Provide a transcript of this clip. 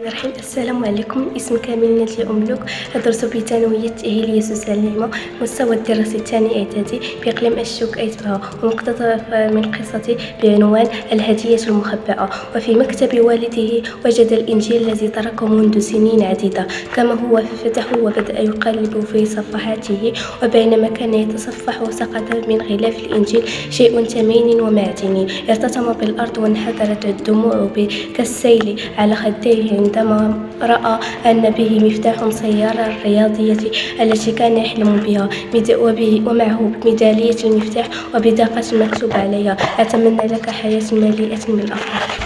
الرحيم. السلام عليكم. اسم كامل نادية أملك. أدرس بثانوية التأهيلية سوسة، مستوى الدراسي الثاني إعدادي بإقليم الشوك أيتها، ومقتطف من قصتي بعنوان الهدية المخبأة. وفي مكتب والده وجد الإنجيل الذي تركه منذ سنين عديدة، كما هو فتحه وبدأ يقلب في صفحاته، وبينما كان يتصفح سقط من غلاف الإنجيل شيء ثمين ومعدني، ارتطم بالأرض وانحدرت الدموع كالسيل على خديه عندما رأى أن به مفتاح السيارة الرياضية التي كان يحلم بها، ومعه ميدالية المفتاح وبطاقة مكتوب عليها: أتمنى لك حياة مليئة بالأفراح.